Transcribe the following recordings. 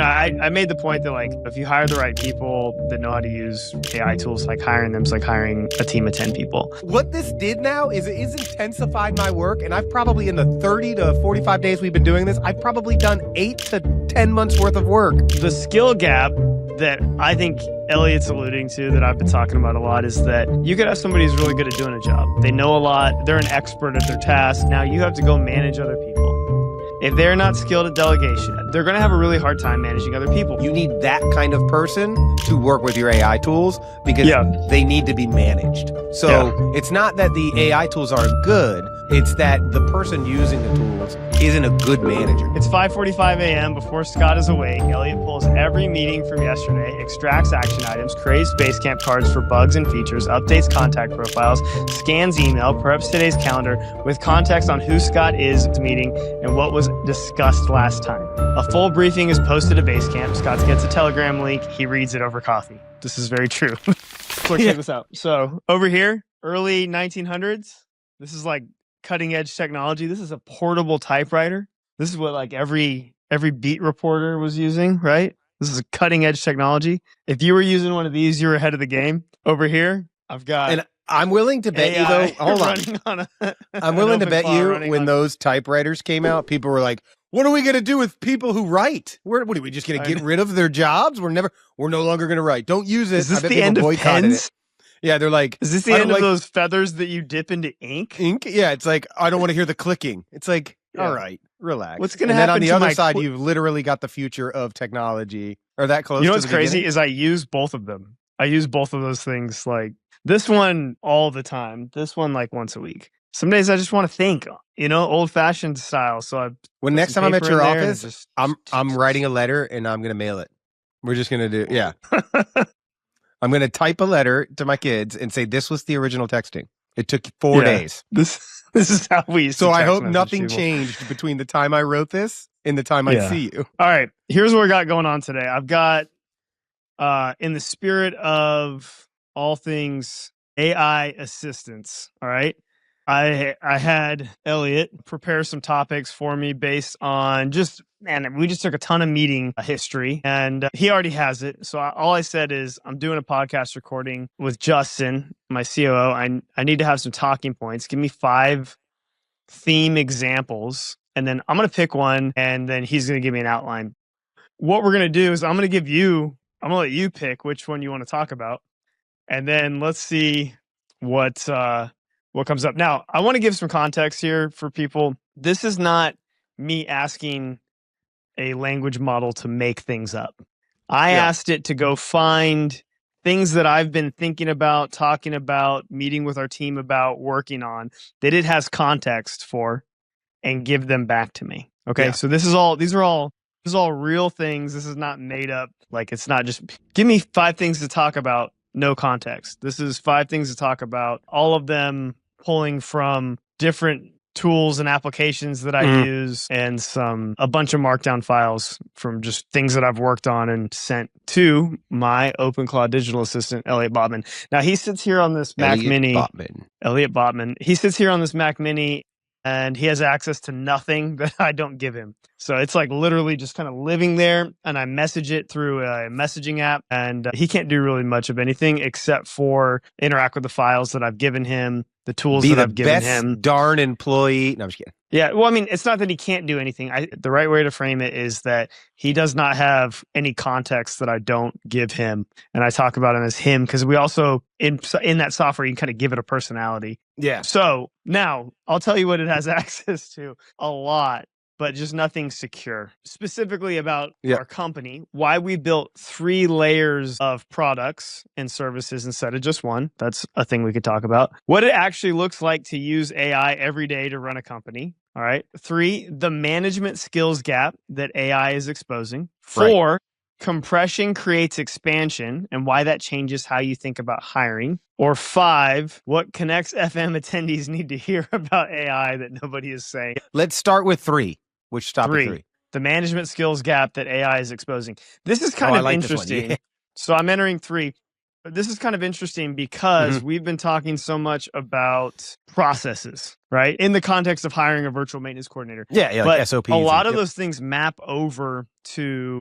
I made the point that like if you hire the right people that know how to use AI tools, like hiring them is like hiring a team of 10 people. What this did now is it's intensified my work, and I've probably in the 30 to 45 days we've been doing this, I've probably done 8 to 10 months worth of work. The skill gap that I think Elliot's alluding to that I've been talking about a lot is that you could have somebody who's really good at doing a job. They know a lot. They're an expert at their task. Now you have to go manage other people. If they're not skilled at delegation, they're going to have a really hard time managing other people. You need that kind of person to work with your AI tools because they need to be managed. So it's not that the AI tools aren't good. It's that the person using the tools isn't a good manager. It's 5:45 a.m. before Scott is awake. Elliot pulls every meeting from yesterday, extracts action items, creates Basecamp cards for bugs and features, updates contact profiles, scans email, preps today's calendar with context on who Scott is at the meeting and what was discussed last time. A full briefing is posted to Basecamp. Scott gets a Telegram link. He reads it over coffee. This is very true. So check this out. So over here, early 1900s, this is like cutting edge technology. This is a portable typewriter. This is what like every beat reporter was using, right? This is a cutting edge technology. If you were using one of these, you're ahead of the game. Over here, I've got and I'm willing to bet you though. Hold on. I'm willing to bet you when those typewriters came out, people were like, "What are we going to do with people who write? What are we just going to get rid of their jobs? We're no longer going to write. Don't use it." Is this the end of pens? Yeah, they're like, is this the end of those feathers that you dip into ink? Ink? Yeah, it's like, I don't want to hear the clicking. It's like, all right, relax. What's going to happen? And then on the other side, you've literally got the future of technology, or that close. You know what's crazy is I use both of them. I use both of those things. Like this one all the time. This one like once a week. Some days I just want to think, old fashioned style. So when next time I'm at your office, I'm writing a letter and I'm going to mail it. We're just going to do, I'm going to type a letter to my kids and say, this was the original texting. It took 4 days. This is how we used to text I hope message nothing people. Changed between the time I wrote this and the time I see you. All right. Here's what we got going on today. I've got, in the spirit of all things AI assistance, all right? I had Elliot prepare some topics for me based on we just took a ton of meeting history and he already has it. So all I said is I'm doing a podcast recording with Justin, my COO. I need to have some talking points. Give me 5 theme examples and then I'm going to pick one and then he's going to give me an outline. What we're going to do is I'm going to let you pick which one you want to talk about. And then let's see what comes up. Now, I want to give some context here for people. This is not me asking a language model to make things up. I asked it to go find things that I've been thinking about, talking about, meeting with our team about, working on, that it has context for, and give them back to me. Okay, so these are all real things. This is not made up. Like it's not just give me 5 things to talk about, no context. This is 5 things to talk about, all of them pulling from different tools and applications that I use and a bunch of markdown files from just things that I've worked on and sent to my OpenClaw digital assistant, Elliot Botman. Now he sits here on this Mac Mini. Elliot Botman. He sits here on this Mac Mini and he has access to nothing that I don't give him. So it's like literally just kind of living there and I message it through a messaging app and he can't do really much of anything except for interact with the files that I've given him, the tools that I've given him. Darn employee. No, I'm just kidding. Yeah. Well, I mean, it's not that he can't do anything. The right way to frame it is that he does not have any context that I don't give him. And I talk about him as him because we also, in that software, you can kind of give it a personality. Yeah. So now I'll tell you what it has access to a lot, but just nothing secure. Specifically about our company, why we built 3 layers of products and services instead of just one. That's a thing we could talk about. What it actually looks like to use AI every day to run a company. All right. 3, the management skills gap that AI is exposing. 4, compression creates expansion and why that changes how you think about hiring. Or 5, what Connects FM attendees need to hear about AI that nobody is saying. Let's start with 3. Which stop at 3? The management skills gap that AI is exposing. This is kind of interesting. Yeah. So I'm entering 3. This is kind of interesting because we've been talking so much about processes, right? In the context of hiring a virtual maintenance coordinator. Yeah, but like SOPs. A lot of those things map over to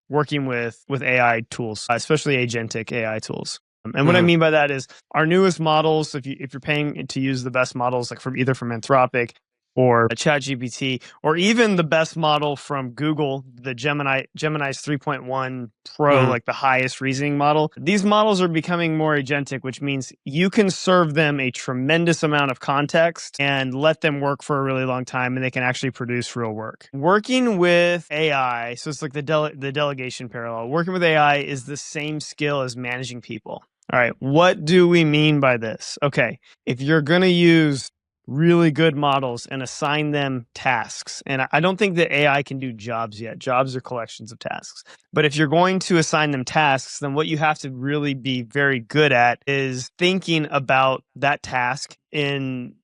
working with AI tools, especially agentic AI tools. And what I mean by that is our newest models, if you're paying to use the best models, like from Anthropic or ChatGPT, or even the best model from Google, the Gemini's 3.1 Pro, like the highest reasoning model. These models are becoming more agentic, which means you can serve them a tremendous amount of context and let them work for a really long time, and they can actually produce real work. Working with AI, so it's like the delegation parallel. Working with AI is the same skill as managing people. All right, what do we mean by this? Okay, if you're going to use really good models and assign them tasks. And I don't think that AI can do jobs yet. Jobs are collections of tasks. But if you're going to assign them tasks, then what you have to really be very good at is thinking about that task in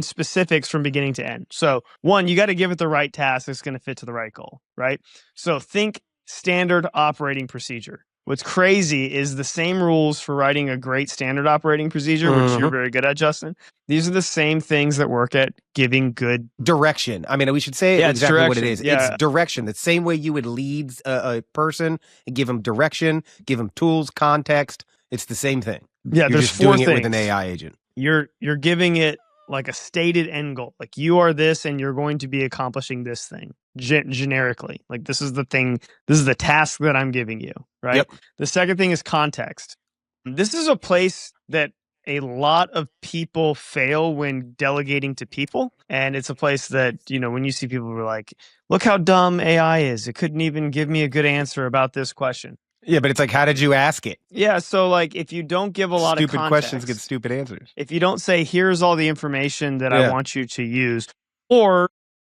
specifics from beginning to end. So one, you got to give it the right task that's going to fit to the right goal, right? So think standard operating procedure. What's crazy is the same rules for writing a great standard operating procedure, which you're very good at, Justin. These are the same things that work at giving good direction. I mean, we should say exactly what it is. Yeah. It's direction. The same way you would lead a person and give them direction, give them tools, context. It's the same thing. Yeah, you're there's just four doing things. it with an AI agent. You're giving it like a stated end goal. Like you are this and you're going to be accomplishing this thing generically. Like this is the thing, this is the task that I'm giving you, right? Yep. The second thing is context. This is a place that a lot of people fail when delegating to people. And it's a place that, when you see people who are like, look how dumb AI is. It couldn't even give me a good answer about this question. Yeah, but it's like, how did you ask it? Yeah, so like if you don't give a lot of stupid questions get stupid answers. If you don't say, here's all the information that I want you to use, or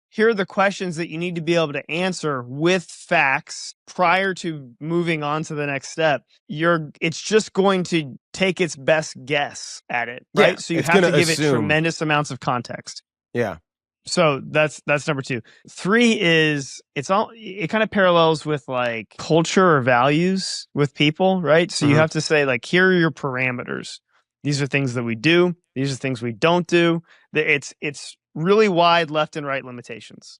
here are the questions that you need to be able to answer with facts prior to moving on to the next step, it's just going to take its best guess at it, right? Yeah, so you have to give it tremendous amounts of context. Yeah. So that's number 2. 3 is it kind of parallels with like culture or values with people, right? So you have to say like, here are your parameters. These are things that we do. These are things we don't do. It's really wide left and right limitations,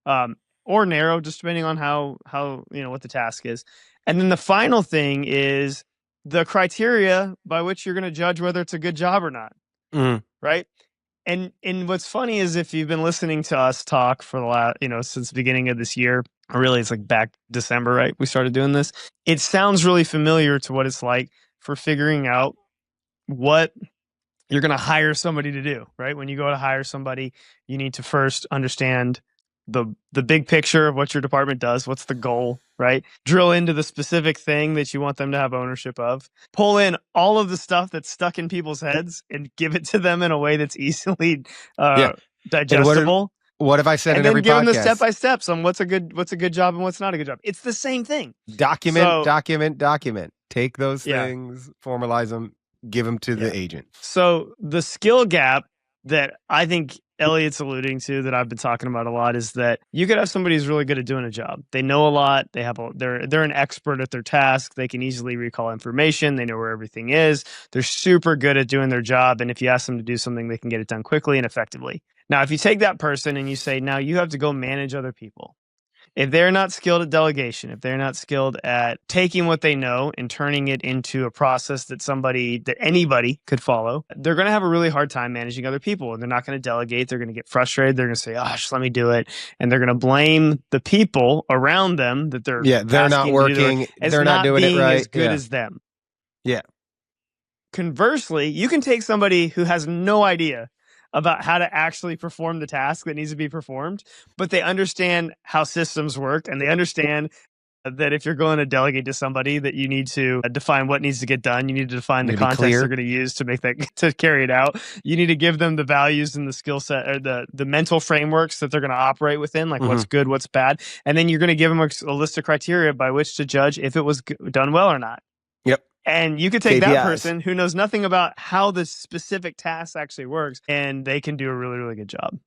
or narrow, just depending on how what the task is. And then the final thing is the criteria by which you're going to judge whether it's a good job or not, right? And what's funny is if you've been listening to us talk for the last, since the beginning of this year, or really it's like back December, right? We started doing this. It sounds really familiar to what it's like for figuring out what you're going to hire somebody to do, right? When you go to hire somebody, you need to first understand the big picture of what your department does. What's the goal, right? Drill into the specific thing that you want them to have ownership of. Pull in all of the stuff that's stuck in people's heads and give it to them in a way that's easily digestible. What if I said in every podcast? And then give them the step-by-steps on what's a good job and what's not a good job. It's the same thing. Document. Take those things, formalize them, give them to the agent. So the skill gap that I think Elliot's alluding to, that I've been talking about a lot, is that you could have somebody who's really good at doing a job. They know a lot. They're an expert at their task. They can easily recall information. They know where everything is. They're super good at doing their job. And if you ask them to do something, they can get it done quickly and effectively. Now, if you take that person and you say, now you have to go manage other people. If they're not skilled at delegation, if they're not skilled at taking what they know and turning it into a process that anybody could follow, they're going to have a really hard time managing other people. And they're not going to delegate. They're going to get frustrated. They're going to say, oh, just let me do it. And they're going to blame the people around them that they're not working. They're not doing it right. As good as them. Yeah. Conversely, you can take somebody who has no idea about how to actually perform the task that needs to be performed, but they understand how systems work, and they understand that if you're going to delegate to somebody, that you need to define what needs to get done. You need to define the context they're going to use to make that to carry it out. You need to give them the values and the skill set, or the mental frameworks that they're going to operate within, like what's good, what's bad, and then you're going to give them a list of criteria by which to judge if it was done well or not. Yep. And you could take that person who knows nothing about how the specific task actually works, and they can do a really, really good job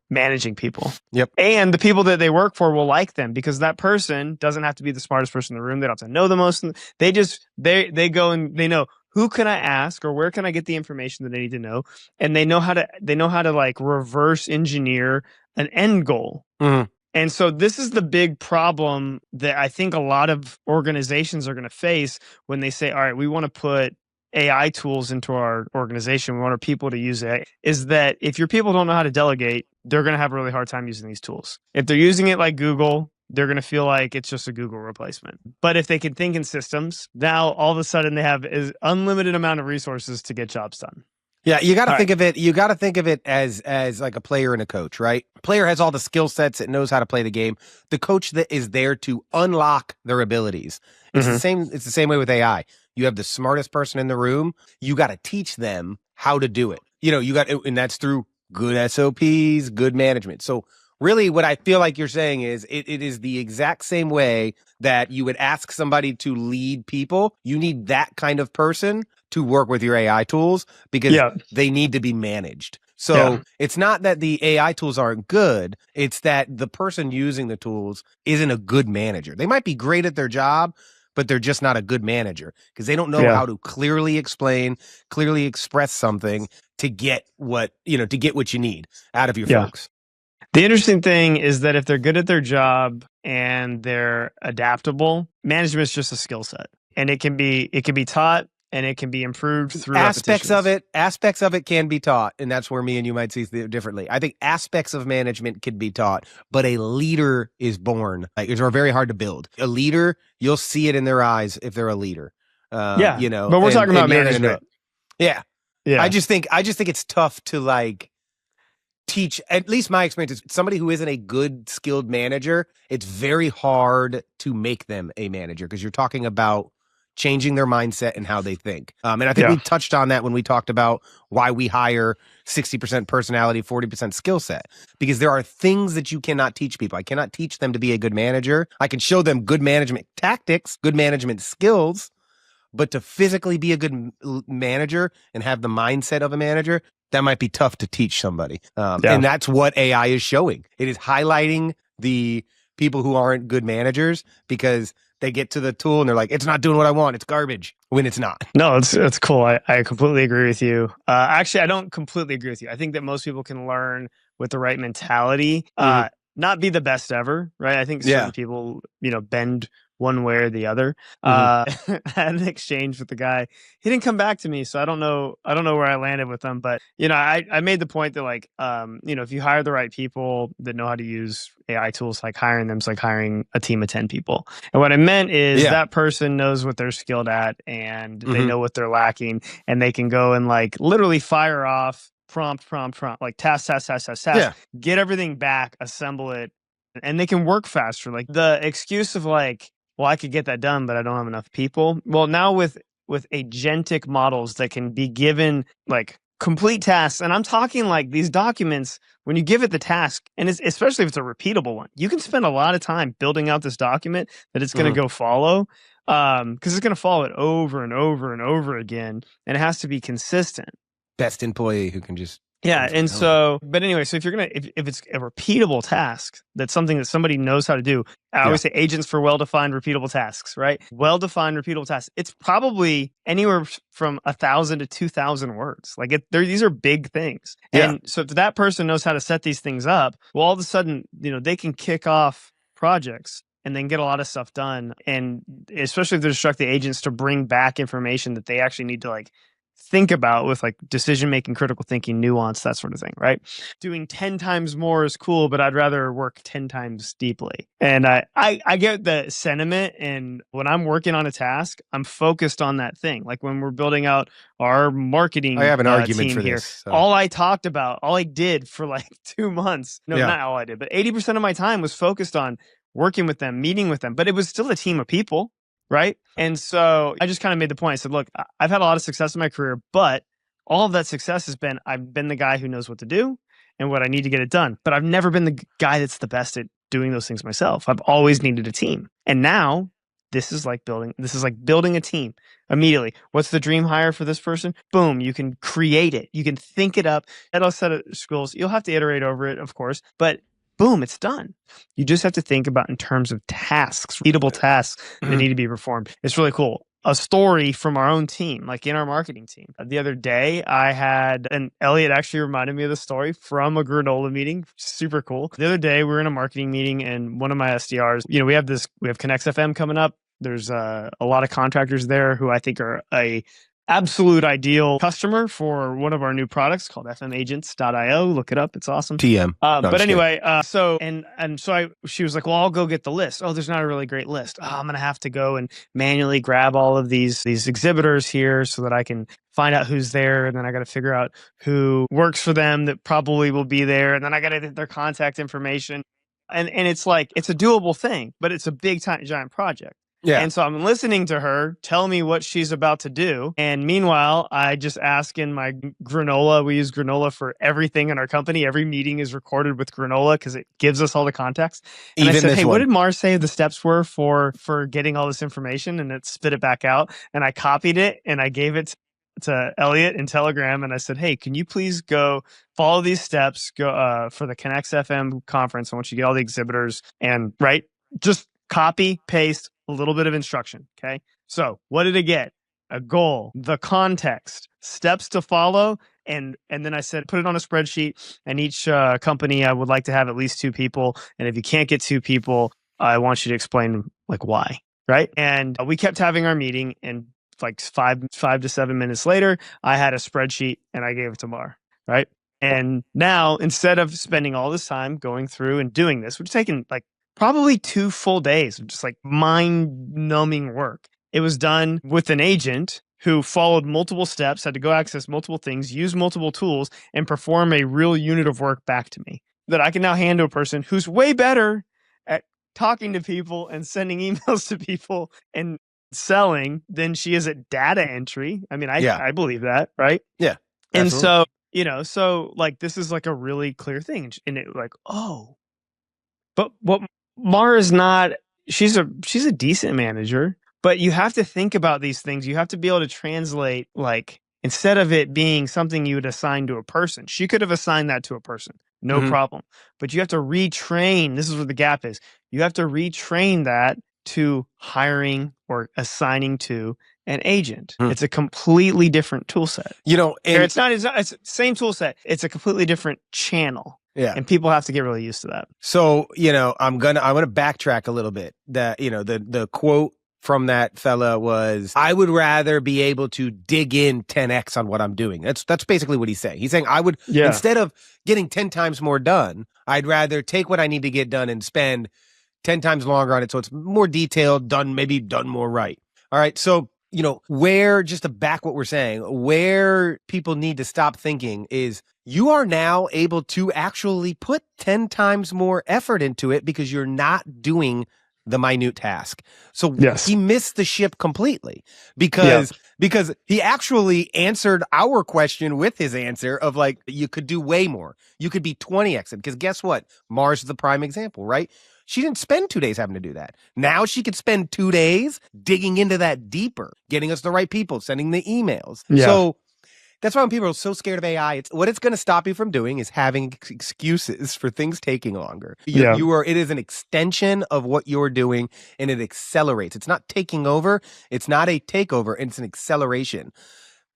managing people. Yep. And the people that they work for will like them, because that person doesn't have to be the smartest person in the room. They don't have to know the most. They go and they know, who can I ask, or where can I get the information that I need to know? And they know how to like reverse engineer an end goal. And so this is the big problem that I think a lot of organizations are going to face when they say, all right, we want to put AI tools into our organization. We want our people to use it. Is that if your people don't know how to delegate, they're going to have a really hard time using these tools. If they're using it like Google, they're going to feel like it's just a Google replacement. But if they can think in systems, now all of a sudden they have an unlimited amount of resources to get jobs done. Yeah, you got to think of it. You got to think of it as like a player and a coach, right? Player has all the skill sets; it knows how to play the game. The coach that is there to unlock their abilities. It's the same. It's the same way with AI. You have the smartest person in the room. You got to teach them how to do it. And that's through good SOPs, good management. So really, what I feel like you're saying is it is the exact same way that you would ask somebody to lead people. You need that kind of person to work with your AI tools because they need to be managed. So it's not that the AI tools aren't good. It's that the person using the tools isn't a good manager. They might be great at their job, but they're just not a good manager because they don't know how to clearly explain, clearly express something to get what you need out of your folks. The interesting thing is that if they're good at their job and they're adaptable, management is just a skill set, and it can be taught. And it can be improved through aspects of it. Aspects of it can be taught, and that's where me and you might see it differently. I think aspects of management can be taught, but a leader is born. It's very hard to build. A leader, you'll see it in their eyes if they're a leader. But we're talking about management. Yeah. I just think it's tough to teach. At least my experience is somebody who isn't a good skilled manager. It's very hard to make them a manager because you're talking about changing their mindset and how they think. And I think we touched on that when we talked about why we hire 60% personality, 40% skill set, because there are things that you cannot teach people. I cannot teach them to be a good manager. I can show them good management tactics, good management skills, but to physically be a good manager and have the mindset of a manager, that might be tough to teach somebody. And that's what AI is showing. It is highlighting the people who aren't good managers because they get to the tool and they're like, it's not doing what I want. It's garbage when it's not. No, it's cool. I completely agree with you. Actually, I don't completely agree with you. I think that most people can learn with the right mentality, not be the best ever, right? I think certain people, bend one way or the other. I had an exchange with the guy. He didn't come back to me, so I don't know where I landed with him. But I made the point that if you hire the right people that know how to use AI tools, like hiring them is like hiring a team of 10 people. And what I meant is that person knows what they're skilled at and they know what they're lacking, and they can go and literally fire off prompt, like task, get everything back, assemble it, and they can work faster. Like the excuse of well, I could get that done, but I don't have enough people. Well, now with agentic models that can be given complete tasks, and I'm talking these documents, when you give it the task, and especially if it's a repeatable one, you can spend a lot of time building out this document that it's going to go follow, because it's going to follow it over and over and over again, and it has to be consistent. Best employee who can just and so, but anyway, so if it's a repeatable task, that's something that somebody knows how to do. I always say agents for well-defined repeatable tasks, right? Well-defined repeatable tasks. It's probably anywhere from 1,000 to 2,000 words. These are big things. And so if that person knows how to set these things up, well, all of a sudden, they can kick off projects and then get a lot of stuff done. And especially if they instruct the agents to bring back information that they actually need to think about with decision-making, critical thinking, nuance, that sort of thing, right? Doing 10 times more is cool, but I'd rather work 10 times deeply. And I get the sentiment, and when I'm working on a task, I'm focused on that thing. Like when we're building out our marketing I have an argument team for here, this. So. all I did for 2 months, not all I did, but 80% of my time was focused on working with them, meeting with them, but it was still a team of people. Right. And so I just kind of made the point. I said, look, I've had a lot of success in my career, but all of that success has been, I've been the guy who knows what to do and what I need to get it done. But I've never been the guy that's the best at doing those things myself. I've always needed a team. And now this is like building a team immediately. What's the dream hire for this person? Boom. You can create it. You can think it up at a set of schools. You'll have to iterate over it, of course, but boom, it's done. You just have to think about in terms of tasks, repeatable tasks that need to be performed. It's really cool. a story from our own team, like in our marketing team. The other day, I had, and Elliot actually reminded me of the story from a Granola meeting. Super cool. The other day, we were in a marketing meeting, and one of my SDRs, we have Connects FM coming up. There's a lot of contractors there who I think are a absolute ideal customer for one of our new products called fmagents.io. Look it up. It's awesome. TM. But anyway, so she was like, well, I'll go get the list. Oh, there's not a really great list. Oh, I'm going to have to go and manually grab all of these exhibitors here so that I can find out who's there. And then I got to figure out who works for them that probably will be there. And then I got to get their contact information. And it's like, it's a doable thing, but it's a big giant project. Yeah. And so I'm listening to her tell me what she's about to do. And meanwhile, I just ask in my Granola. We use Granola for everything in our company. Every meeting is recorded with Granola because it gives us all the context. And I said, hey, what did Mars say the steps were for getting all this information? And it spit it back out. And I copied it and I gave it to Elliot in Telegram. And I said, hey, can you please go follow these steps for the Connects FM conference? I want you to get all the exhibitors and just copy, paste, a little bit of instruction. Okay. So what did it get? A goal, the context, steps to follow. And then I said, put it on a spreadsheet, and each company, I would like to have at least 2 people. And if you can't get 2 people, I want you to explain why. Right. And we kept having our meeting, and 5 to 7 minutes later, I had a spreadsheet and I gave it to Mar. Right. And now, instead of spending all this time going through and doing this, which is taking probably 2 full days of just mind-numbing work. It was done with an agent who followed multiple steps, had to go access multiple things, use multiple tools, and perform a real unit of work back to me that I can now hand to a person who's way better at talking to people and sending emails to people and selling than she is at data entry. I mean, I believe that, right? Yeah. And so, this is a really clear thing. And it but what Mara is not, she's a decent manager, but you have to think about these things. You have to be able to translate, instead of it being something you would assign to a person, she could have assigned that to a person, no problem. But you have to retrain. This is where the gap is. You have to retrain that to hiring or assigning to an agent. It's a completely different tool set. It's the same tool set. It's a completely different channel. Yeah. And people have to get really used to that. So, I'm going to backtrack a little bit. That, the quote from that fella was, I would rather be able to dig in 10x on what I'm doing. That's basically what he's saying. He's saying instead of getting 10 times more done, I'd rather take what I need to get done and spend 10 times longer on it. So it's more detailed, maybe done more right. All right. So, just to back what we're saying, where people need to stop thinking is you are now able to actually put 10 times more effort into it because you're not doing the minute task. So he missed the ship completely because he actually answered our question with his answer of you could do way more. You could be 20x it, because guess what? Mars is the prime example, right? She didn't spend 2 days having to do that. Now she could spend 2 days digging into that deeper, getting us the right people, sending the emails. Yeah. So that's why when people are so scared of AI, what it's going to stop you from doing is having excuses for things taking longer. It is an extension of what you're doing, and it accelerates. It's not taking over. It's not a takeover. It's an acceleration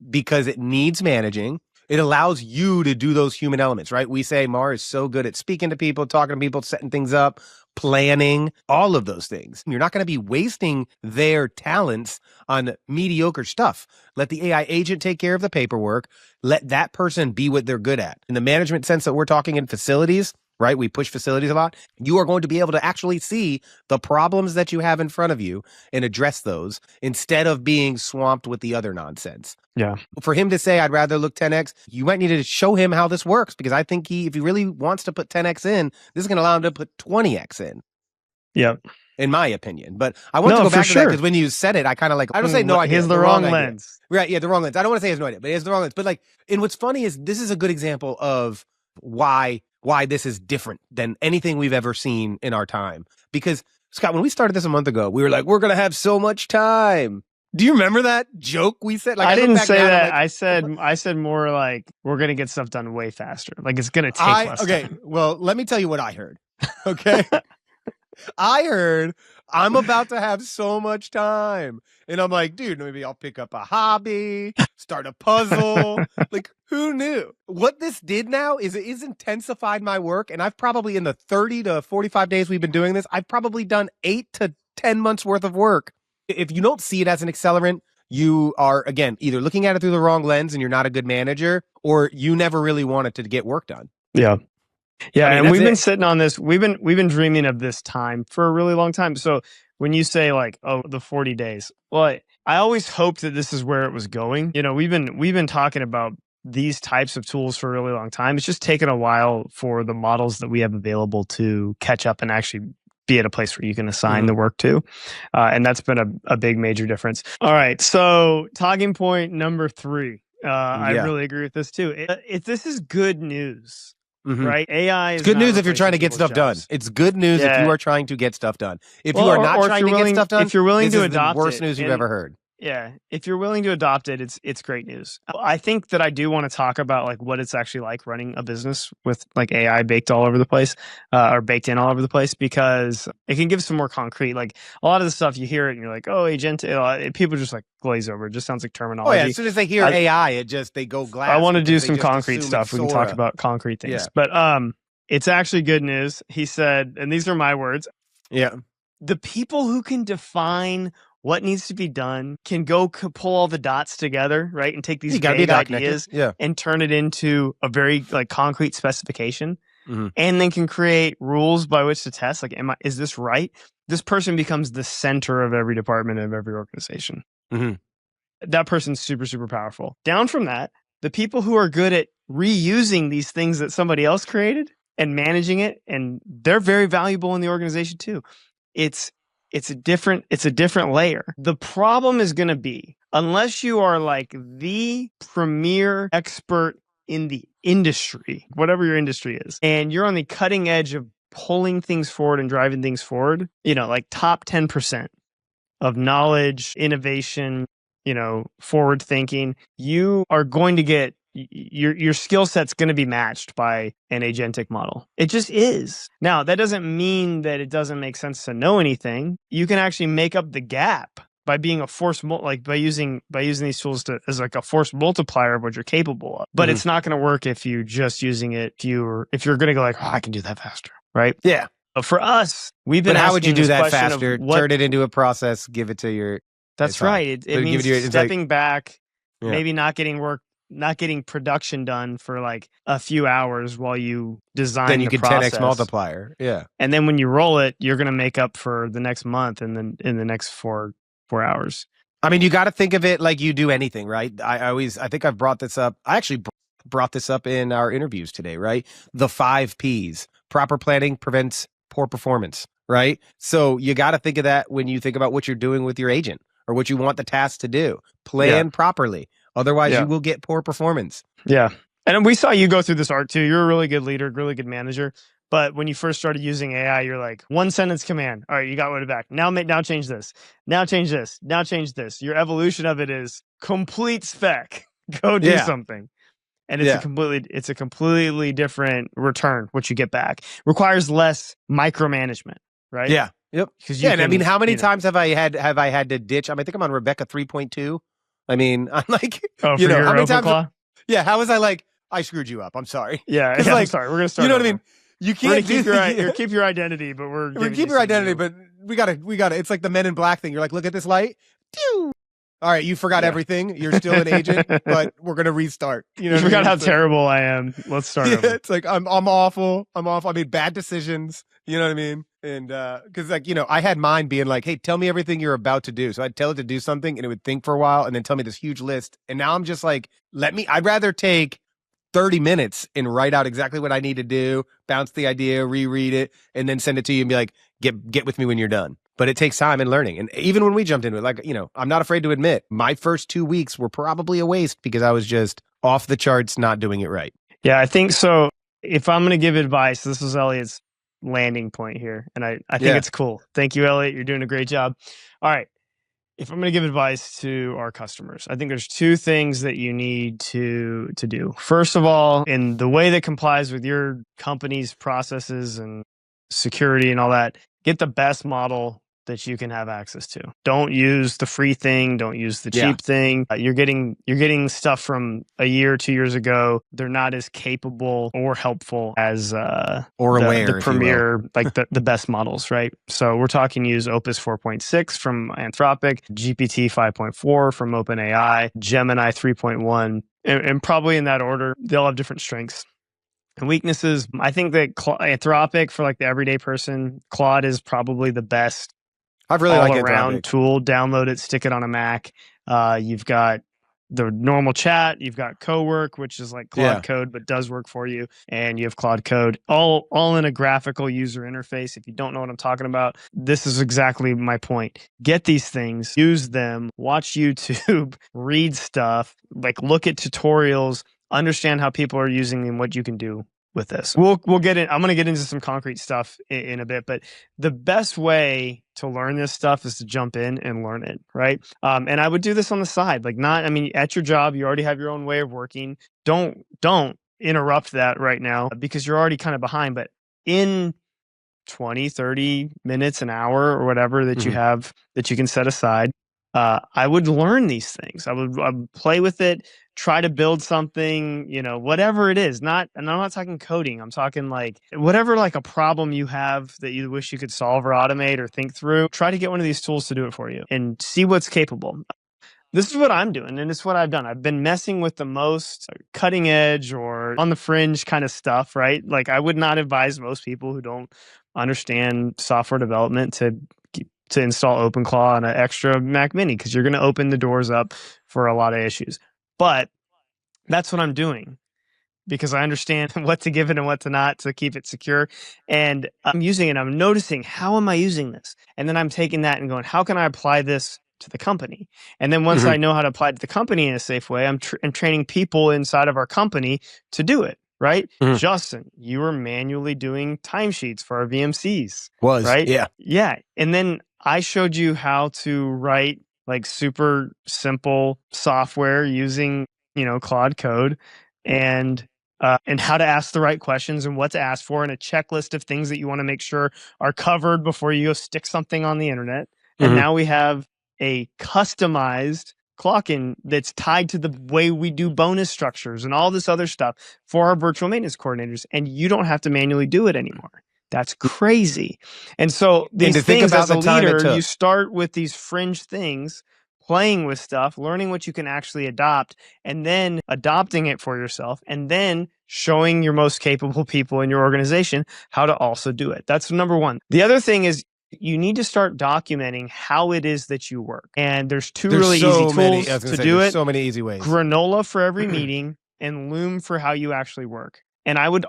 because it needs managing. It allows you to do those human elements, right? We say Mar is so good at speaking to people, talking to people, setting things up, planning, all of those things. You're not going to be wasting their talents on mediocre stuff. Let the AI agent take care of the paperwork. Let that person be what they're good at. In the management sense that we're talking in facilities, right? We push facilities a lot. You are going to be able to actually see the problems that you have in front of you and address those instead of being swamped with the other nonsense. Yeah. For him to say, I'd rather look 10x, you might need to show him how this works, because I think if he really wants to put 10x in, this is going to allow him to put 20x in. Yeah. In my opinion. But I want to go back to that because when you said it, I kind of I don't say no idea. He has the wrong lens. Right. Yeah. The wrong lens. I don't want to say he has no idea, but he has the wrong lens. But and what's funny is this is a good example of why this is different than anything we've ever seen in our time. Because, Scott, when we started this a month ago, we were like, we're going to have so much time. Do you remember that joke we said? I didn't say that. I said more we're going to get stuff done way faster. It's going to take less time. Well, let me tell you what I heard. Okay. I heard I'm about to have so much time. And I'm like, dude, maybe I'll pick up a hobby, start a puzzle. Like, who knew? What this did now is it is intensified my work. And I've probably, in the 30 to 45 days we've been doing this, I've probably done 8 to 10 months worth of work. If you don't see it as an accelerant, you are, again, either looking at it through the wrong lens and you're not a good manager, or you never really wanted to get work done. Yeah. Yeah, I mean, and we've been sitting on this. We've been dreaming of this time for a really long time. So when you say like, oh, the 40 days, well, I always hoped that this is where it was going. You know, we've been talking about these types of tools for a really long time. It's just taken a while for the models that we have available to catch up and actually be at a place where you can assign the work to. And that's been a big major difference. All right. So talking point number 3. I really agree with this too. If this is good news. Right? AI is good news if you're trying to get stuff done. It's good news if you are trying to get stuff done. If you are not trying to get stuff done, if you're willing to adopt the worst news you've ever heard. Yeah, if you're willing to adopt it, it's great news. I think that I do want to talk about like what it's actually like running a business with like AI baked all over the place, or baked in all over the place, because it can give some more concrete. Like a lot of the stuff you hear it and you're like, oh, agent. People just like glaze over. It just sounds like terminology. Oh yeah, as soon as they hear AI, they go glass. I want to do some concrete stuff. We can talk about concrete things, but it's actually good news. He said, and these are my words. Yeah, the people who can define what needs to be done can go pull all the dots together, right? And take these vague ideas and turn it into a very like concrete specification, and then can create rules by which to test. Like, is this right? This person becomes the center of every department of every organization. That person's super, super powerful. Down from that, the people who are good at reusing these things that somebody else created and managing it, and they're very valuable in the organization too. It's a different layer. The problem is going to be, unless you are like the premier expert in the industry, whatever your industry is, and you're on the cutting edge of pulling things forward and driving things forward, you know, like top 10% of knowledge, innovation, you know, forward thinking, you are going to get your skill set's going to be matched by an agentic model. It just is. Now, that doesn't mean that it doesn't make sense to know anything. You can actually make up the gap by being a force, by using these tools as like a force multiplier of what you're capable of. But it's not going to work if you're just using it. If you're going to go like, oh, I can do that faster, right? Yeah. But for us, we've been. But how would you do that faster? Turn it into a process. Give it to your. That's right. It means stepping back, maybe not getting production done for like a few hours while you design then you the can process. 10x multiplier. Yeah. And then when you roll it, you're going to make up for the next month and then in the next 4 hours. I mean, you got to think of it like you do anything, right? I think I've brought this up. I actually brought this up in our interviews today, right? The 5 Ps. Proper planning prevents poor performance, right? So you got to think of that when you think about what you're doing with your agent or what you want the task to do. Plan properly. Otherwise, you will get poor performance. Yeah. And we saw you go through this arc too. You're a really good leader, really good manager. But when you first started using AI, you're like, 1 sentence command. All right, you got it back. Now change this. Now change this. Now change this. Your evolution of it is complete spec. Go do something. And it's a completely different return, what you get back. Requires less micromanagement, right? Yeah. Yep. And I mean, how many times have I had to ditch? I think I'm on Rebecca 3.2. I mean, I'm like, how many times? Yeah. How was I like, I screwed you up. I'm sorry. Yeah. Like, I'm sorry. We're going to start. You know what I mean? You can't keep your identity, but we keep your identity, but we gotta. It's like the Men in Black thing. You're like, look at this light. Pew! All right, you forgot everything. You're still an agent, but we're gonna restart. You forgot how terrible I am. Let's start over. It's like I'm awful. I made bad decisions. You know what I mean? And because I had mine being like, hey, tell me everything you're about to do. So I'd tell it to do something, and it would think for a while, and then tell me this huge list. And now I'm just like, I'd rather take 30 minutes and write out exactly what I need to do, bounce the idea, reread it, and then send it to you and be like, get with me when you're done. But it takes time and learning. And even when we jumped into it, like, I'm not afraid to admit my first 2 weeks were probably a waste because I was just off the charts, not doing it right. Yeah, I think so. If I'm going to give advice, this is Elliot's landing point here. And I think it's cool. Thank you, Elliot. You're doing a great job. All right. If I'm going to give advice to our customers, I think there's 2 things that you need to do. First of all, in the way that complies with your company's processes and security and all that, get the best model that you can have access to. Don't use the free thing. Don't use the cheap thing. You're getting stuff from a year, 2 years ago. They're not as capable or helpful as the premier, like the best models, right? So we're talking use Opus 4.6 from Anthropic, GPT 5.4 from OpenAI, Gemini 3.1, and probably in that order. They'll have different strengths and weaknesses. I think that Anthropic, for like the everyday person, Claude is probably the best. I've really all around tool. Download it, stick it on a Mac. You've got the normal chat. You've got CoWork, which is like Claude Code, but does work for you. And you have Claude Code, all in a graphical user interface. If you don't know what I'm talking about, this is exactly my point. Get these things, use them, watch YouTube, read stuff, like look at tutorials, understand how people are using them, what you can do with this. We'll get in. I'm going to get into some concrete stuff in a bit, but the best way to learn this stuff is to jump in and learn it, right? And I would do this on the side, at your job, you already have your own way of working. Don't interrupt that right now because you're already kind of behind, but in 20, 30 minutes, an hour, or whatever that you have that you can set aside, I would learn these things. I would play with it, try to build something, whatever it is. And I'm not talking coding. I'm talking like whatever, like a problem you have that you wish you could solve or automate or think through. Try to get one of these tools to do it for you and see what's capable. This is what I'm doing, and it's what I've done. I've been messing with the most cutting edge or on the fringe kind of stuff, right? Like I would not advise most people who don't understand software development to install OpenClaw on an extra Mac Mini because you're going to open the doors up for a lot of issues. But that's what I'm doing because I understand what to give it and what to not to keep it secure. And I'm using it. I'm noticing, how am I using this? And then I'm taking that and going, how can I apply this to the company? And then once I know how to apply it to the company in a safe way, I'm training people inside of our company to do it. Right? Justin, you were manually doing timesheets for our VMCs. Right? Yeah. Yeah. And then I showed you how to write like super simple software using, Claude Code and how to ask the right questions and what to ask for and a checklist of things that you want to make sure are covered before you go stick something on the internet. And now we have a customized clocking that's tied to the way we do bonus structures and all this other stuff for our virtual maintenance coordinators. And you don't have to manually do it anymore. That's crazy. And so these things, as a leader, you start with these fringe things, playing with stuff, learning what you can actually adopt, and then adopting it for yourself, and then showing your most capable people in your organization how to also do it. That's number one. The other thing is, you need to start documenting how it is that you work. And there's really easy tools to do it. So many easy ways. Granola for every meeting and Loom for how you actually work. And I would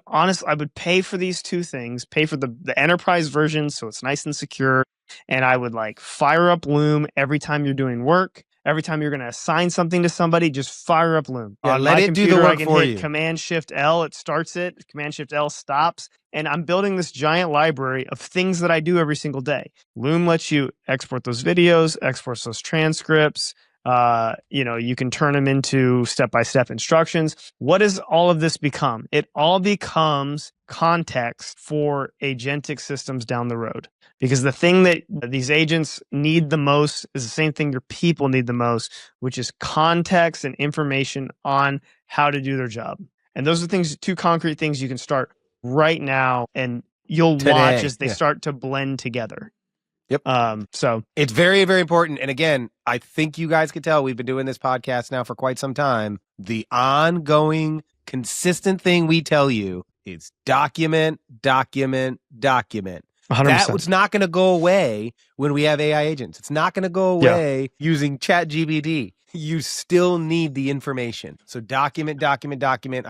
pay for these two things, pay for the enterprise version so it's nice and secure. And I would like fire up Loom every time you're doing work. Every time you're going to assign something to somebody, just fire up Loom. Yeah, on let my it computer, do the work I can for hit you. Command-Shift-L, it starts it. Command-Shift-L stops. And I'm building this giant library of things that I do every single day. Loom lets you export those videos, export those transcripts. You can turn them into step-by-step instructions. What does all of this become? It all becomes context for agentic systems down the road. Because the thing that these agents need the most is the same thing your people need the most, which is context and information on how to do their job. And those are two concrete things you can start right now, and you'll watch as they start to blend together. Yep. So it's very, very important. And again, I think you guys could tell we've been doing this podcast now for quite some time. The ongoing, consistent thing we tell you is document, document, document. 100%. That was not going to go away when we have AI agents. It's not going to go away using ChatGPT. You still need the information. So document, document, document.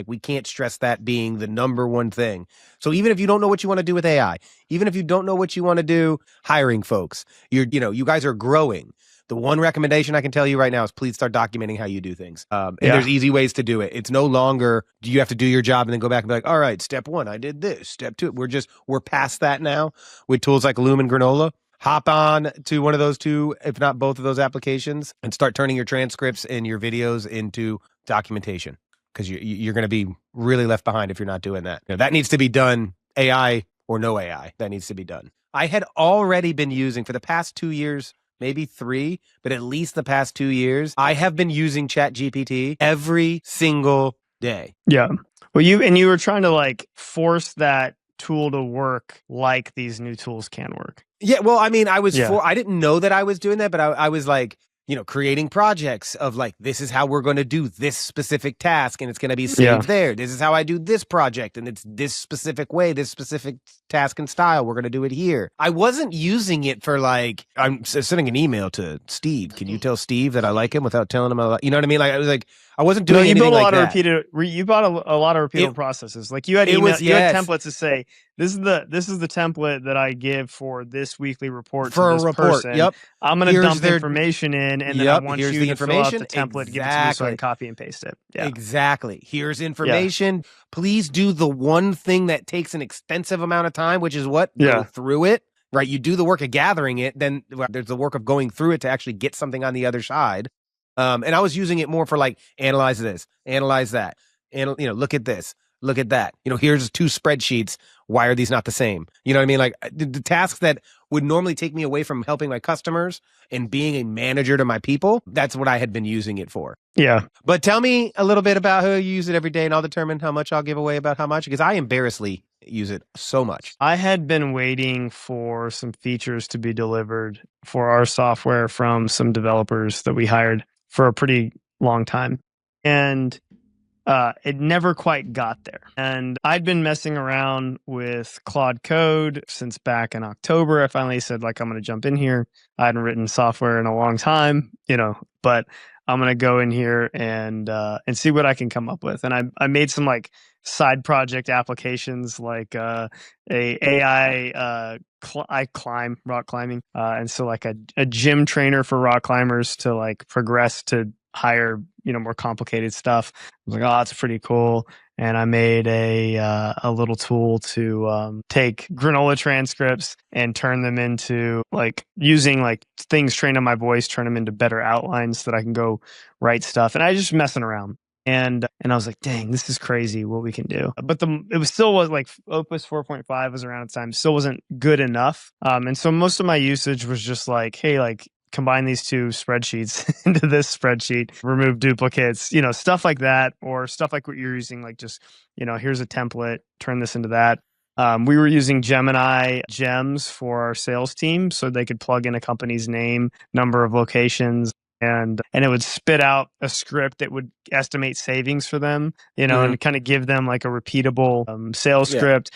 We can't stress that being the number one thing. So even if you don't know what you want to do with AI, even if you don't know what you want to do hiring folks, you guys are growing. The one recommendation I can tell you right now is please start documenting how you do things. And there's easy ways to do it. It's no longer, do you have to do your job and then go back and be like, all right, step one, I did this. Step two, we're past that now with tools like Loom and Granola. Hop on to one of those two, if not both of those applications, and start turning your transcripts and your videos into documentation, because you're going to be really left behind if you're not doing that. That needs to be done, AI or no AI. That needs to be done. I had already been using for the past 2 years, maybe 3, but at least the past 2 years, I have been using ChatGPT every single day. Yeah. Well, you were trying to like force that tool to work like these new tools can work. Yeah, well, I mean, I didn't know that I was doing that, but I was like, creating projects of like, this is how we're going to do this specific task and it's going to be saved there. This is how I do this project and it's this specific way, this specific task and style. We're going to do it here. I wasn't using it for like, I'm sending an email to Steve. Can you tell Steve that I like him without telling him? You know what I mean? Like, I was like, I wasn't doing anything like that. You bought a lot of repeatable processes. Like you had you had templates to say, this is the template that I give for this weekly report for to this a report. person. Yep. I'm going to dump information in, and then I want you to fill out the template, give it to me so I can copy and paste it. Yeah. Exactly. Here's information. Yeah. Please do the one thing that takes an extensive amount of time, which is what? Go through it. Right. You do the work of gathering it, then there's the work of going through it to actually get something on the other side. And I was using it more for like, analyze this, analyze that, and look at this, look at that. Here's 2 spreadsheets. Why are these not the same? You know what I mean? Like the tasks that would normally take me away from helping my customers and being a manager to my people, that's what I had been using it for. Yeah. But tell me a little bit about how you use it every day, and I'll determine how much I'll give away about how much, because I embarrassingly use it so much. I had been waiting for some features to be delivered for our software from some developers that we hired for a pretty long time. And it never quite got there. And I'd been messing around with Claude Code since back in October. I finally said, like, I'm going to jump in here. I hadn't written software in a long time, but I'm going to go in here and see what I can come up with. And I made some like side project applications, like I climb rock climbing. And so like a gym trainer for rock climbers to like progress to higher, more complicated stuff. I was like, oh, that's pretty cool. And I made a little tool to take Granola transcripts and turn them into like using like things trained on my voice, turn them into better outlines so that I can go write stuff. And I just messing around. And I was like, dang, this is crazy what we can do. But it still was like Opus 4.5 was around at the time, still wasn't good enough. And so most of my usage was just like, hey, like, combine these 2 spreadsheets into this spreadsheet, remove duplicates, stuff like that, or stuff like what you're using, like just, here's a template, turn this into that. We were using Gemini gems for our sales team so they could plug in a company's name, number of locations, and it would spit out a script that would estimate savings for them, and kind of give them like a repeatable sales script,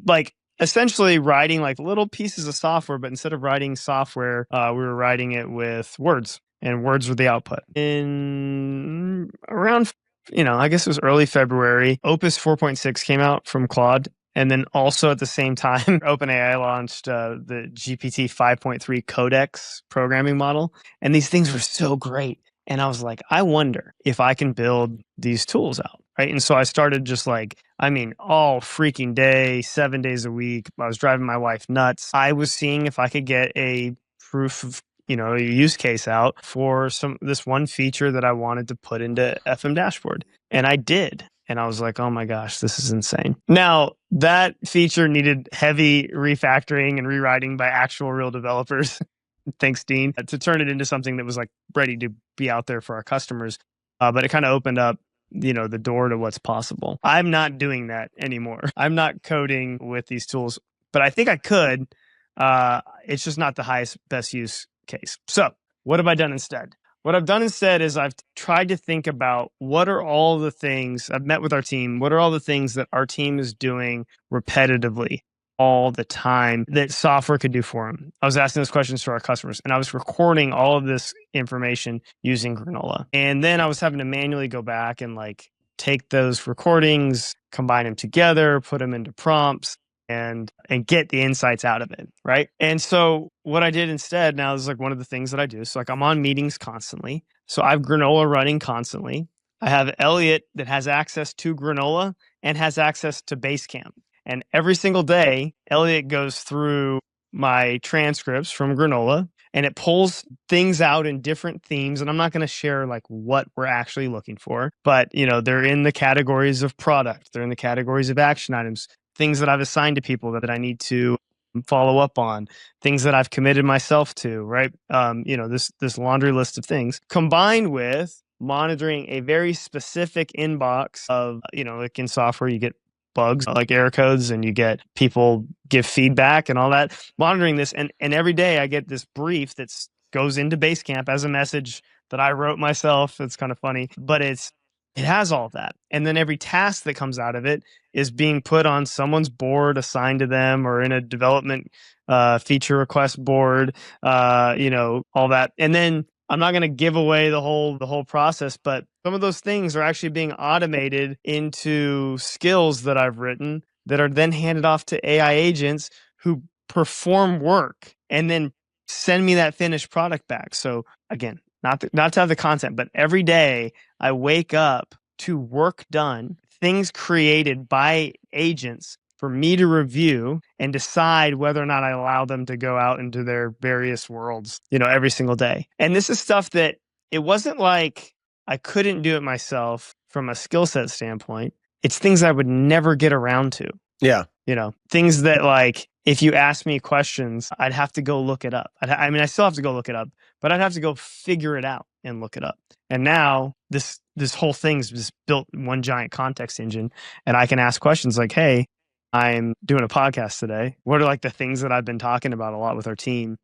like essentially writing like little pieces of software, but instead of writing software, we were writing it with words, and words were the output. In around, I guess it was early February, Opus 4.6 came out from Claude. And then also at the same time, OpenAI launched the GPT 5.3 Codex programming model. And these things were so great. And I was like, I wonder if I can build these tools out. Right. And so I started just like, all freaking day, 7 days a week. I was driving my wife nuts. I was seeing if I could get a proof of, a use case out for this one feature that I wanted to put into FM Dashboard. And I did. And I was like, oh my gosh, this is insane. Now, that feature needed heavy refactoring and rewriting by actual real developers. Thanks, Dean, to turn it into something that was like ready to be out there for our customers. But it kind of opened up, the door to what's possible. I'm not doing that anymore. I'm not coding with these tools, but I think I could. It's just not the best use case. So what have I done instead? What I've done instead is I've tried to think about what are all the things I've met with our team. What are all the things that our team is doing repetitively all the time that software could do for them? I was asking those questions to our customers, and I was recording all of this information using Granola. And then I was having to manually go back and like take those recordings, combine them together, put them into prompts, and get the insights out of it, right? And so what I did instead now is like one of the things that I do. So like I'm on meetings constantly. So I have Granola running constantly. I have Elliot that has access to Granola and has access to Basecamp. And every single day, Elliot goes through my transcripts from Granola and it pulls things out in different themes. And I'm not going to share like what we're actually looking for, but they're in the categories of product. They're in the categories of action items, things that I've assigned to people that I need to follow up on, things that I've committed myself to, right? This laundry list of things combined with monitoring a very specific inbox of, like in software, you get bugs like error codes and you get people give feedback and all that, monitoring this. And every day I get this brief that goes into Basecamp as a message that I wrote myself. It's kind of funny, but it has all of that. And then every task that comes out of it is being put on someone's board assigned to them or in a development feature request board, all that. And then I'm not going to give away the whole process, but some of those things are actually being automated into skills that I've written that are then handed off to AI agents who perform work and then send me that finished product back. So again, not to have the content, but every day I wake up to work done, things created by agents for me to review and decide whether or not I allow them to go out into their various worlds, every single day. And this is stuff that it wasn't like I couldn't do it myself from a skill set standpoint. It's things I would never get around to. Yeah. Things that, like, if you ask me questions, I'd have to go look it up. I still have to go look it up, but I'd have to go figure it out and look it up. And now this whole thing's just built one giant context engine, and I can ask questions like, hey, I'm doing a podcast today. What are like the things that I've been talking about a lot with our team?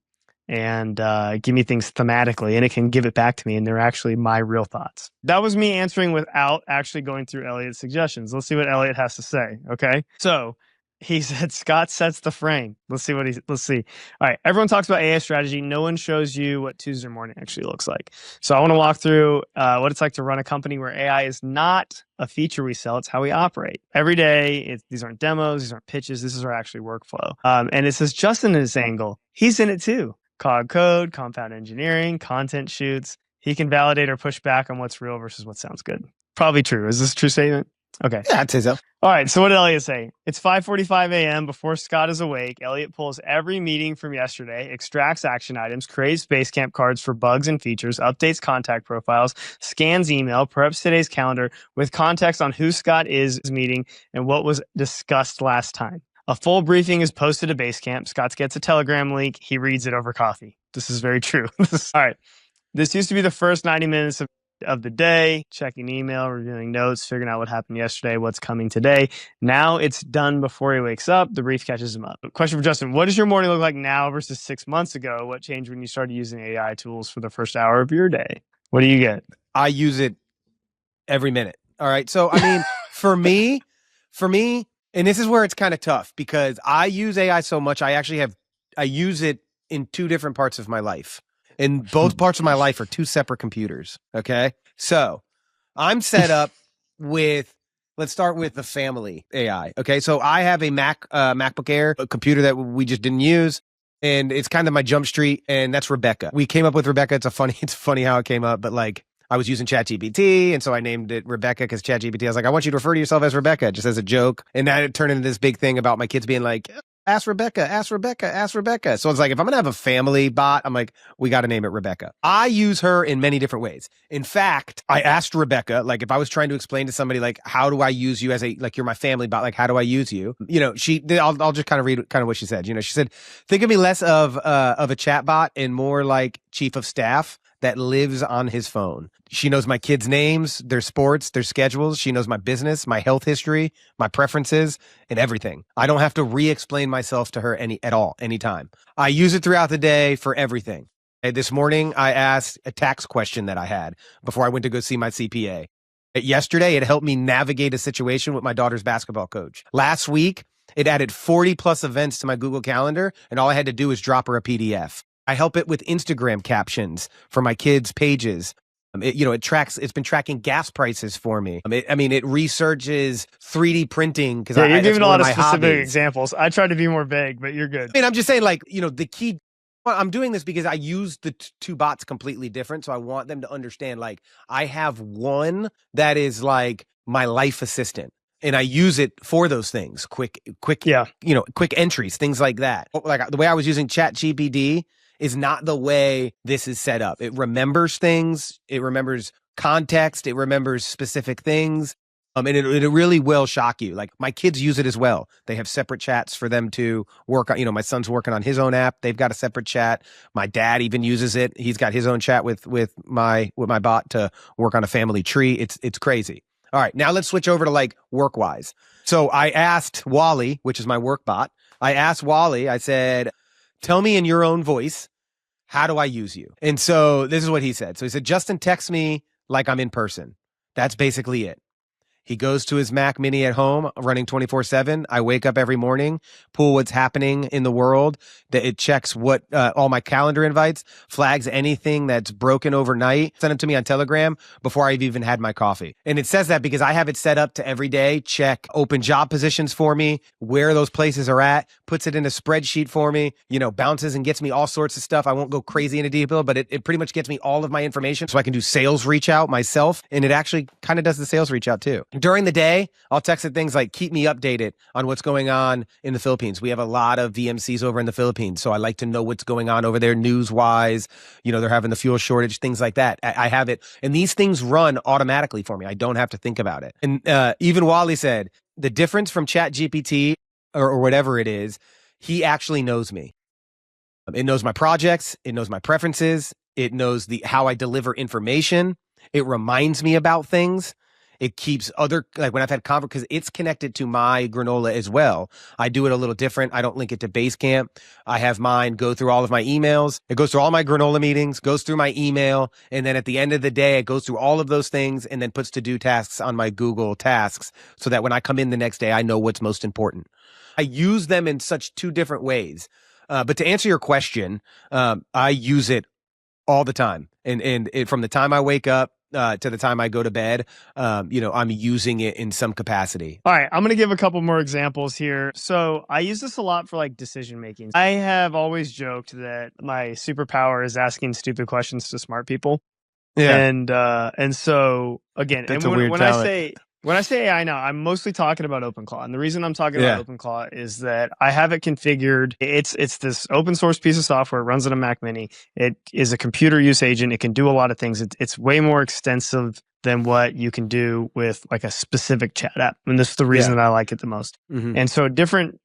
And give me things thematically, and it can give it back to me, and they're actually my real thoughts. That was me answering without actually going through Elliot's suggestions. Let's see what Elliot has to say. Okay, so he said Scott sets the frame. Let's see. All right, everyone talks about AI strategy. No one shows you what Tuesday morning actually looks like. So I want to walk through what it's like to run a company where AI is not a feature we sell. It's how we operate every day. These aren't demos. These aren't pitches. This is our actually workflow. And it says Justin in his angle. He's in it too. Code, compound engineering, content shoots. He can validate or push back on what's real versus what sounds good. Probably true. Is this a true statement? Okay. Yeah, I'd say so. All right. So what did Elliot say? It's 5:45 a.m. before Scott is awake. Elliot pulls every meeting from yesterday, extracts action items, creates Basecamp cards for bugs and features, updates contact profiles, scans email, preps today's calendar with context on who Scott is meeting and what was discussed last time. A full briefing is posted to Basecamp. Scott gets a Telegram link. He reads it over coffee. This is very true. All right. This used to be the first 90 minutes of the day, checking email, reviewing notes, figuring out what happened yesterday, what's coming today. Now it's done before he wakes up. The brief catches him up. Question for Justin. What does your morning look like now versus 6 months ago? What changed when you started using AI tools for the first hour of your day? What do you get? I use it every minute. All right. So, I mean, for me, and this is where it's kind of tough because I use AI so much. I use it in two different parts of my life. And both parts of my life are two separate computers. Okay. So I'm set up with, let's start with the family AI. Okay. So I have a MacBook Air, a computer that we just didn't use. And it's kind of my jump street. And that's Rebecca. We came up with Rebecca. It's funny how it came up, but like, I was using ChatGPT, and so I named it Rebecca because ChatGPT, I was like, I want you to refer to yourself as Rebecca, just as a joke. And that it turned into this big thing about my kids being like, ask Rebecca, ask Rebecca, ask Rebecca. So it's like, if I'm going to have a family bot, I'm like, we got to name it Rebecca. I use her in many different ways. In fact, I asked Rebecca, like if I was trying to explain to somebody, like, how do I use you as you're my family bot? Like, how do I use you? I'll just kind of read kind of what she said. She said, think of me less of a chat bot and more like chief of staff that lives on his phone. She knows my kids' names, their sports, their schedules. She knows my business, my health history, my preferences, and everything. I don't have to re-explain myself to her anytime. I use it throughout the day for everything. This morning, I asked a tax question that I had before I went to go see my CPA. Yesterday, it helped me navigate a situation with my daughter's basketball coach. Last week, it added 40 plus events to my Google Calendar, and all I had to do was drop her a PDF. I help it with Instagram captions for my kids' pages. It's been tracking gas prices for me. It researches 3D printing because you're giving a lot of specific examples. I tried to be more vague, but you're good. I'm just saying, the key. I'm doing this because I use the two bots completely different, so I want them to understand. Like, I have one that is like my life assistant. And I use it for those things, quick entries, things like that. Like the way I was using ChatGPT is not the way this is set up. It remembers things. It remembers context. It remembers specific things. And it really will shock you. Like my kids use it as well. They have separate chats for them to work on. My son's working on his own app. They've got a separate chat. My dad even uses it. He's got his own chat with my bot to work on a family tree. It's crazy. All right, now let's switch over to like work wise. So I asked Wally, which is my work bot. I asked Wally. I said, "Tell me in your own voice, how do I use you?" And so this is what he said. So he said, "Justin, text me like I'm in person." That's basically it. He goes to his Mac Mini at home, running 24/7. I wake up every morning, pull what's happening in the world. That it checks what all my calendar invites, flags anything that's broken overnight, send it to me on Telegram before I've even had my coffee. And it says that because I have it set up to every day check open job positions for me, where those places are at, puts it in a spreadsheet for me, bounces and gets me all sorts of stuff. I won't go crazy into detail, but it pretty much gets me all of my information so I can do sales reach out myself. And it actually kind of does the sales reach out too. During the day, I'll text it things like, keep me updated on what's going on in the Philippines. We have a lot of VMCs over in the Philippines, so I like to know what's going on over there news-wise. They're having the fuel shortage, things like that. I have it. And these things run automatically for me. I don't have to think about it. And even Wally said, the difference from ChatGPT or whatever it is, he actually knows me. It knows my projects. It knows my preferences. It knows how I deliver information. It reminds me about things. It keeps like when I've had because it's connected to my Granola as well. I do it a little different. I don't link it to Basecamp. I have mine go through all of my emails. It goes through all my Granola meetings, goes through my email. And then at the end of the day, it goes through all of those things and then puts to-do tasks on my Google tasks so that when I come in the next day, I know what's most important. I use them in such two different ways. But to answer your question, I use it all the time. And from the time I wake up, to the time I go to bed, I'm using it in some capacity. All right, I'm going to give a couple more examples here. So I use this a lot for like decision making. I have always joked that my superpower is asking stupid questions to smart people. Yeah. And so again, that's a weird talent. When I say AI now, I'm mostly talking about OpenClaw. And the reason I'm talking about OpenClaw is that I have it configured. It's this open source piece of software. It runs on a Mac Mini. It is a computer use agent. It can do a lot of things. It's way more extensive than what you can do with like a specific chat app. And this is the reason that I like it the most. Mm-hmm. And so different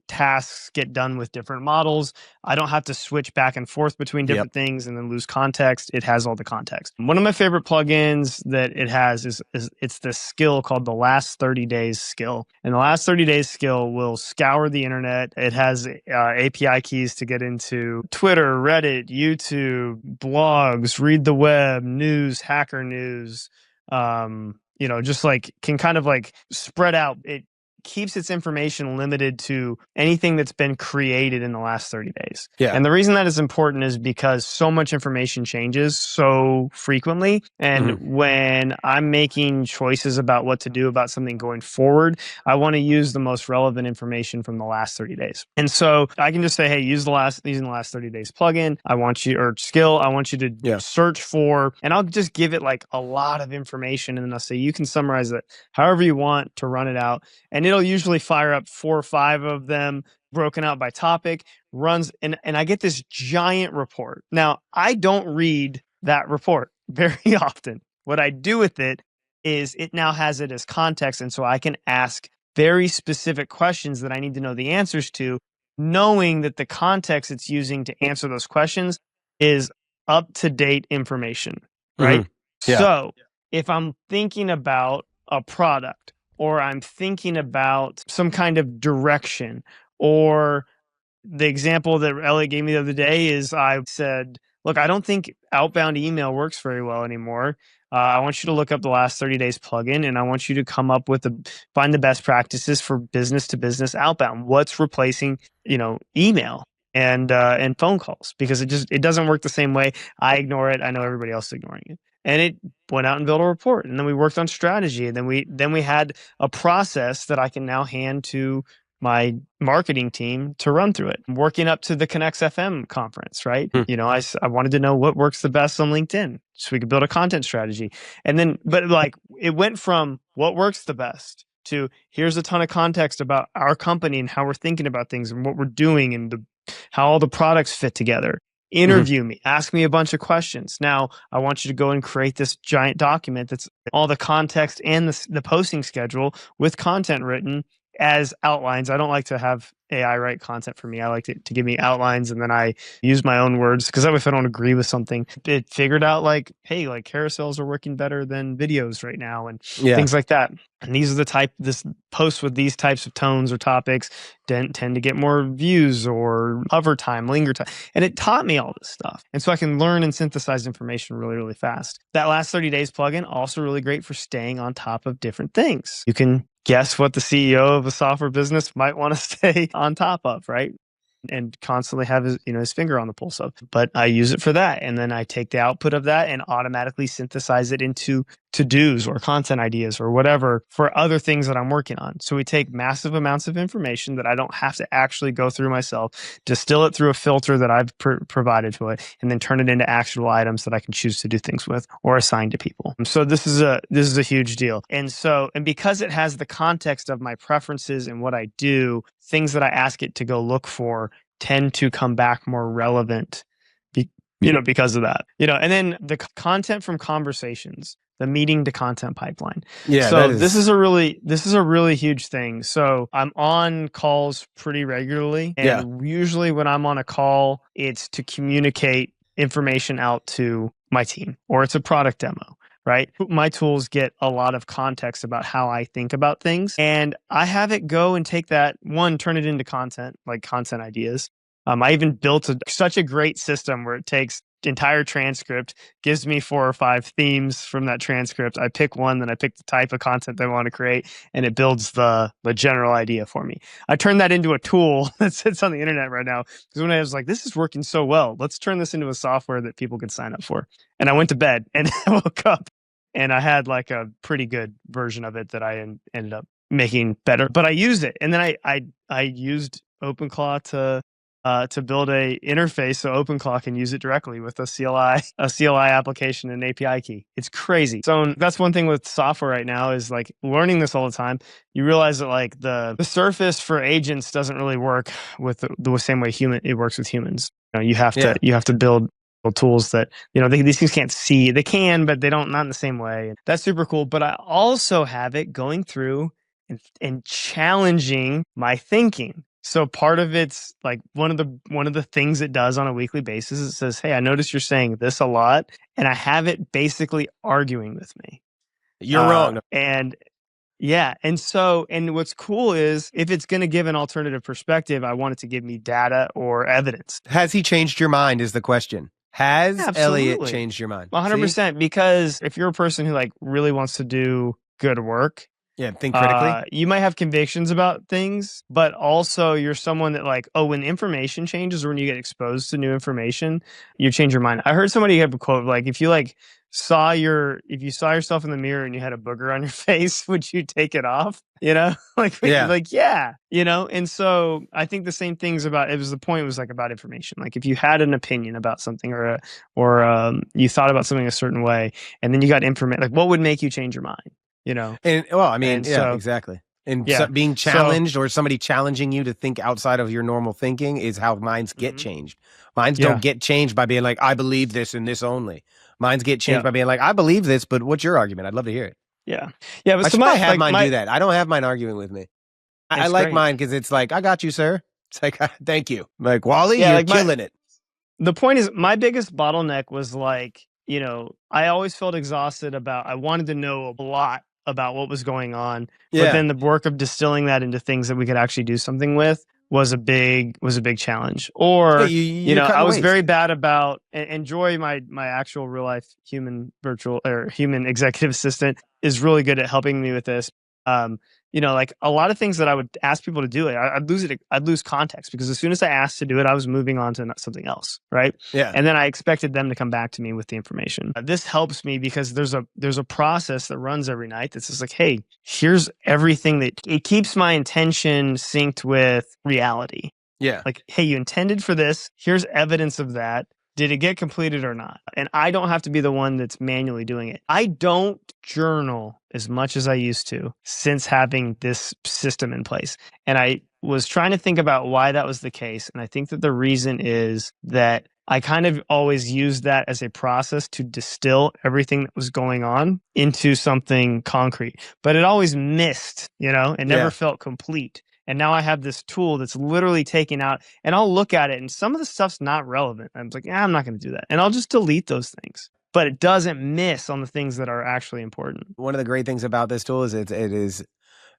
tasks get done with different models. I don't have to switch back and forth between different things and then lose context. It has all the context. One of my favorite plugins that it has is it's this skill called the last 30 days skill. And the last 30 days skill will scour the internet. It has API keys to get into Twitter, Reddit, YouTube, blogs, read the web, news, hacker news, just like can kind of like spread out. It keeps its information limited to anything that's been created in the last 30 days. Yeah. And the reason that is important is because so much information changes so frequently. And when I'm making choices about what to do about something going forward, I want to use the most relevant information from the last 30 days. And so I can just say, hey, using the last 30 days plugin, I want you to search for, and I'll just give it like a lot of information. And then I'll say, you can summarize it however you want to run it out. And it'll usually fire up 4 or 5 of them broken out by topic, runs, and I get this giant report. Now, I don't read that report very often. What I do with it is it now has it as context, and so I can ask very specific questions that I need to know the answers to, knowing that the context it's using to answer those questions is up-to-date information, right? So if I'm thinking about a product, or I'm thinking about some kind of direction, or the example that Elliot gave me the other day is I said, look, I don't think outbound email works very well anymore. I want you to look up the last 30 days plugin, and I want you to come up with find the best practices for business to business outbound. What's replacing, email and phone calls, because it doesn't work the same way. I ignore it. I know everybody else is ignoring it. And it went out and built a report. And then we worked on strategy. And then we had a process that I can now hand to my marketing team to run through it. I'm working up to the Connects FM conference, right? I wanted to know what works the best on LinkedIn so we could build a content strategy. And then, but like it went from what works the best to here's a ton of context about our company and how we're thinking about things and what we're doing and how all the products fit together. interview me, ask me a bunch of questions. Now, I want you to go and create this giant document that's all the context and the posting schedule with content written as outlines. I don't like to have AI write content for me. I like it to give me outlines, and then I use my own words, because if I don't agree with something, it figured out like, hey, like carousels are working better than videos right now, and things like that. And these are this posts with these types of tones or topics tend to get more views or hover time, linger time. And it taught me all this stuff. And so I can learn and synthesize information really, really fast. That last 30 days plugin, also really great for staying on top of different things. You can guess what the CEO of a software business might want to stay on top of, right? And constantly have his finger on the pulse of. But I use it for that. And then I take the output of that and automatically synthesize it into to-dos or content ideas or whatever for other things that I'm working on. So we take massive amounts of information that I don't have to actually go through myself, distill it through a filter that I've provided to it, and then turn it into actionable items that I can choose to do things with or assign to people. So this is a huge deal. And because it has the context of my preferences and what I do, things that I ask it to go look for tend to come back more relevant, because of that. And then the content from conversations, the meeting to content pipeline. Yeah. So this is a really huge thing. So I'm on calls pretty regularly, and usually when I'm on a call, it's to communicate information out to my team, or it's a product demo. Right? My tools get a lot of context about how I think about things, and I have it go and take that turn it into content, like content ideas. I even built such a great system where it takes the entire transcript, gives me 4 or 5 themes from that transcript. I pick one, then I pick the type of content I want to create, and it builds the general idea for me. I turned that into a tool that sits on the internet right now, because when I was like, this is working so well, let's turn this into a software that people can sign up for. And I went to bed and I woke up, and I had like a pretty good version of it that I ended up making better. But I used it, and then I used OpenClaw to build a interface so OpenClaw can use it directly with a CLI application and API key. It's crazy. So that's one thing with software right now, is like learning this all the time. You realize that like the surface for agents doesn't really work with the same way it works with humans. You have to build tools that these things can't see. They can, but they don't, not in the same way. That's super cool. But I also have it going through and challenging my thinking. So part of it's like one of the things it does on a weekly basis. It says, "Hey, I notice you're saying this a lot," and I have it basically arguing with me. You're wrong. And what's cool is, if it's going to give an alternative perspective, I want it to give me data or evidence. Has he changed your mind is the question. Has Elliot changed your mind? 100%. Because if you're a person who like really wants to do good work, think critically. You might have convictions about things, but also you're someone that like, when information changes or when you get exposed to new information, you change your mind. I heard somebody have a quote like, if you saw yourself in the mirror and you had a booger on your face, would you take it off? And so I think the same things about it. The point was like about information. Like if you had an opinion about something or you thought about something a certain way, and then you got information, like what would make you change your mind? Exactly. And being challenged or somebody challenging you to think outside of your normal thinking is how minds get changed. Minds don't get changed by being like, I believe this and this only. Minds get changed by being like, I believe this, but what's your argument? I'd love to hear it. Yeah. But I should have mine do that. I don't have mine arguing with me. I like mine because it's like, I got you, sir. It's like, thank you. Like, Wally, you're killing it. The point is, my biggest bottleneck was like, I always felt exhausted I wanted to know a lot about what was going on. But then the work of distilling that into things that we could actually do something with was a big challenge. Or I was very bad about, and Joy, my actual real life human executive assistant, is really good at helping me with this. Like a lot of things that I would ask people to do, I'd lose context, because as soon as I asked to do it, I was moving on to something else, right? Yeah. And then I expected them to come back to me with the information. This helps me because there's a process that runs every night that's just like, hey, here's everything that it keeps my intention synced with reality. Yeah. Like, hey, you intended for this. Here's evidence of that. Did it get completed or not? And I don't have to be the one that's manually doing it. I don't journal as much as I used to since having this system in place. And I was trying to think about why that was the case. And I think that the reason is that I kind of always used that as a process to distill everything that was going on into something concrete. But it always missed, it never felt complete. And now I have this tool that's literally taking out, and I'll look at it, and some of the stuff's not relevant. I'm like, I'm not going to do that. And I'll just delete those things. But it doesn't miss on the things that are actually important. One of the great things about this tool is it is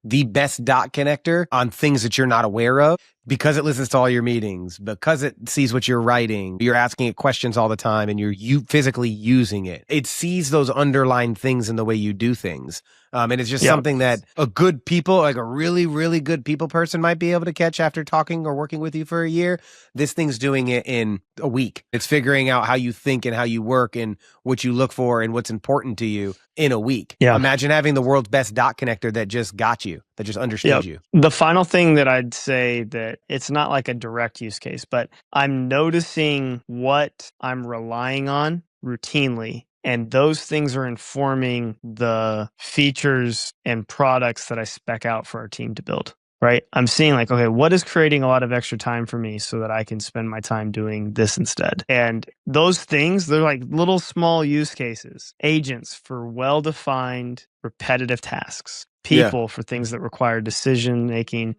the best dot connector on things that you're not aware of, because it listens to all your meetings, because it sees what you're writing, you're asking it questions all the time, and you physically using it. It sees those underlying things in the way you do things. And it's just something that a good people, like a really, really good people person might be able to catch after talking or working with you for a year. This thing's doing it in a week. It's figuring out how you think and how you work and what you look for and what's important to you in a week. Yeah. Imagine having the world's best dot connector that just got you, that just understood you. The final thing that I'd say, that it's not like a direct use case, but I'm noticing what I'm relying on routinely. And those things are informing the features and products that I spec out for our team to build, right? I'm seeing like, okay, what is creating a lot of extra time for me so that I can spend my time doing this instead? And those things, they're like little small use cases, agents for well-defined repetitive tasks, people for things that require decision making,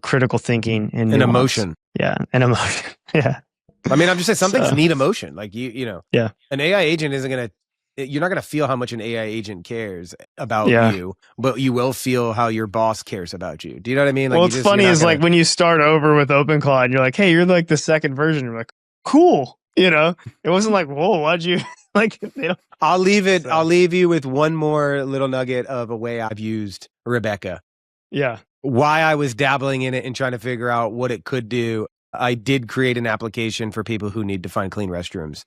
critical thinking and emotion. Yeah. And emotion. Yeah. I mean, I'm just saying some things need emotion. Like, an AI agent you're not going to feel how much an AI agent cares about you, but you will feel how your boss cares about you. Do you know what I mean? Like, what's funny is like when you start over with OpenClaw and you're like, hey, you're like the second version. You're like, cool. It wasn't like, whoa, why'd you like, I'll leave you with one more little nugget of a way I've used Rebecca. Yeah. Why I was dabbling in it and trying to figure out what it could do. I did create an application for people who need to find clean restrooms.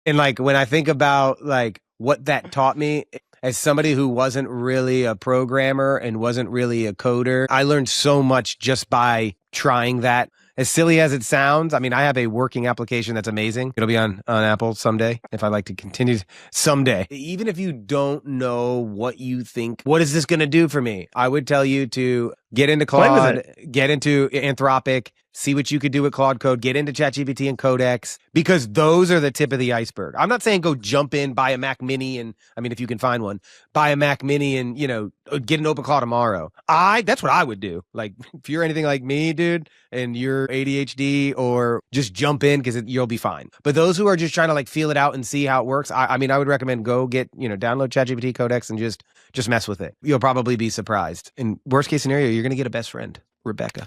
And like when I think about like what that taught me, as somebody who wasn't really a programmer and wasn't really a coder, I learned so much just by trying that. As silly as it sounds, I mean, I have a working application that's amazing. It'll be on Apple someday if I like to continue someday. Even if you don't know what you think, what is this going to do for me? I would tell you to get into Claude, get into Anthropic, see what you could do with Claude Code, get into ChatGPT and Codex, because those are the tip of the iceberg. I'm not saying go jump in, buy a Mac Mini, and I mean, if you can find one, buy a Mac Mini and, get an OpenClaw tomorrow. That's what I would do. Like, if you're anything like me, dude, and you're ADHD, or just jump in because you'll be fine. But those who are just trying to like feel it out and see how it works, I mean, I would recommend go get, download ChatGPT, Codex, and just mess with it. You'll probably be surprised. In worst case scenario, you're going to get a best friend, Rebecca.